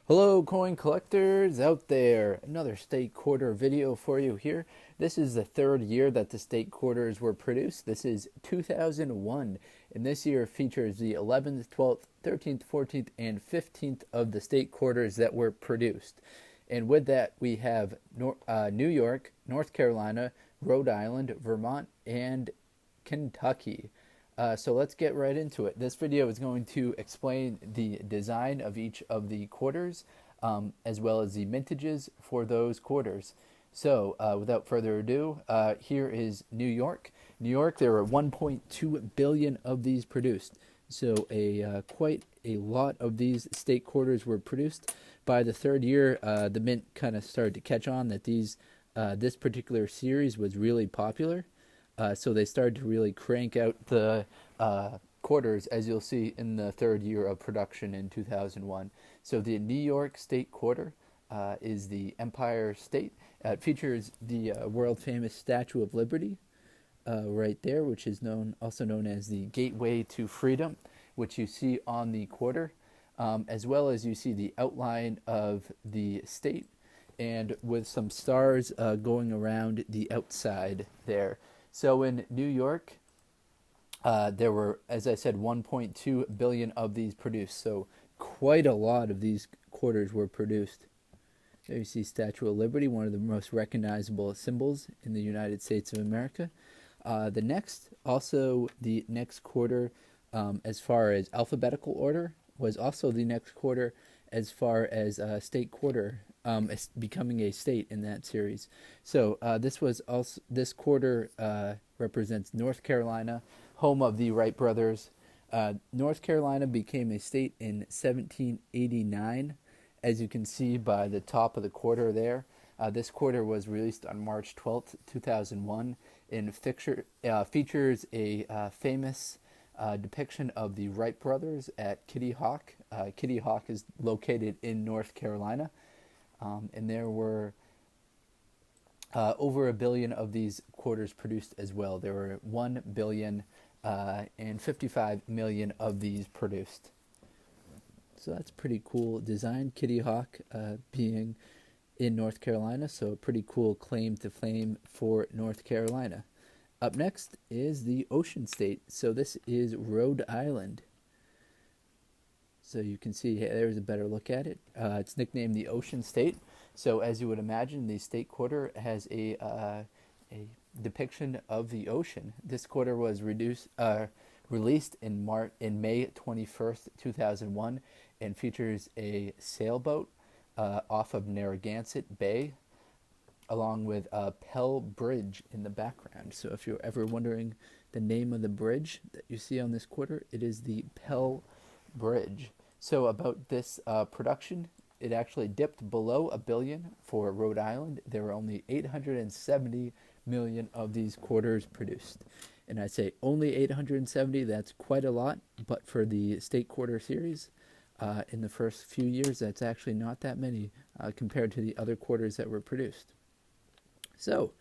Hello, coin collectors out there. Another state quarter video for you here. This is the third year that the state quarters were produced. This is 2001, and this year features the 11th, 12th, 13th, 14th, and 15th of the state quarters that were produced. And with that, we have New York, North Carolina, Rhode Island, Vermont, and Kentucky. So let's get right into it. This video is going to explain the design of each of the quarters, as well as the mintages for those quarters. So without further ado, here is New York. New York, there were 1.2 billion of these produced. So quite a lot of these state quarters were produced. By the third year, the mint kind of started to catch on that this particular series was really popular. So they started to really crank out the quarters, as you'll see in the third year of production in 2001. So the New York State Quarter is the Empire State. It features the world-famous Statue of Liberty right there, which is also known as the Gateway to Freedom, which you see on the quarter, as well as you see the outline of the state, and with some stars going around the outside there. So in New York, there were, as I said, 1.2 billion of these produced. So quite a lot of these quarters were produced. There you see Statue of Liberty, one of the most recognizable symbols in the United States of America. The next quarter, as far as alphabetical order, was also the next quarter as far as state quarter, becoming a state in that series. So this quarter represents North Carolina, home of the Wright Brothers. North Carolina became a state in 1789, as you can see by the top of the quarter there. This quarter was released on March 12th, 2001, and features a famous depiction of the Wright Brothers at Kitty Hawk. Kitty Hawk is located in North Carolina, and there were over a billion of these quarters produced as well. There were 1 billion and 55 million of these produced. So that's pretty cool design. Kitty Hawk being in North Carolina, so a pretty cool claim to fame for North Carolina. Up next is the ocean state. So this is Rhode Island. So you can see, hey, there's a better look at it. It's nicknamed the Ocean State. So as you would imagine, the state quarter has a depiction of the ocean. This quarter was released in May 21st, 2001, and features a sailboat off of Narragansett Bay, along with a Pell Bridge in the background. So if you're ever wondering the name of the bridge that you see on this quarter, it is the Pell Bridge. So about this production, it actually dipped below a billion for Rhode Island. There were only 870 million of these quarters produced. And I say only 870, that's quite a lot, but for the state quarter series, in the first few years, that's actually not that many compared to the other quarters that were produced. So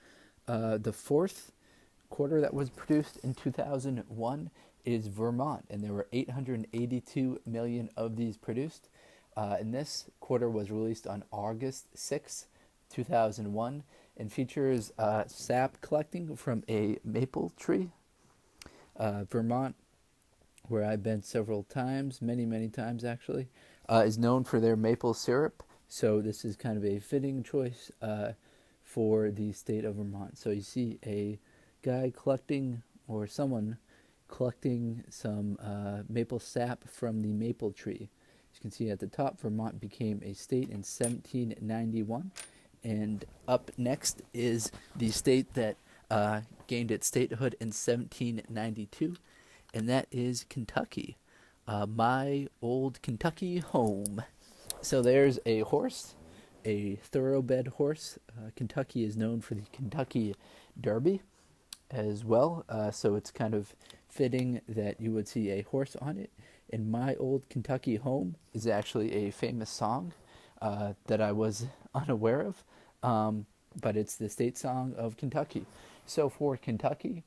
the fourth quarter that was produced in 2001 is Vermont, and there were 882 million of these produced. And this quarter was released on August 6, 2001, and features sap collecting from a maple tree. Vermont, where I've been several times, many times actually, is known for their maple syrup. So this is kind of a fitting choice for the state of Vermont. So you see a guy collecting, or someone collecting some maple sap from the maple tree. As you can see at the top, Vermont became a state in 1791. And up next is the state that gained its statehood in 1792, and that is Kentucky, my old Kentucky home. So there's a horse, a thoroughbred horse. Kentucky is known for the Kentucky Derby as well, so it's kind of fitting that you would see a horse on it. And my old Kentucky home is actually a famous song that I was unaware of, but it's the state song of Kentucky. So for Kentucky,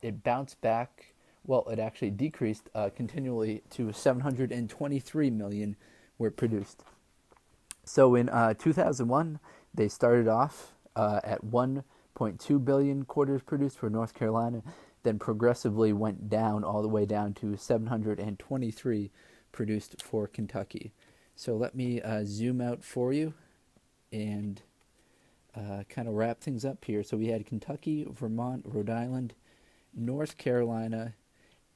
it bounced back. Well, it actually decreased continually to 723 million were produced. So in 2001, they started off at 1.2 billion quarters produced for North Carolina, then progressively went down all the way down to 723 produced for Kentucky. So let me zoom out for you and kind of wrap things up here. So we had Kentucky, Vermont, Rhode Island, North Carolina,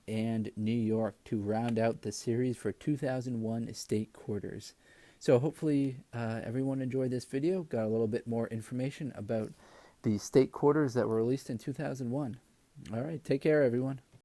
and New York to round out the series for 2001 state quarters. So hopefully everyone enjoyed this video, got a little bit more information about the state quarters that were released in 2001. All right, take care, everyone.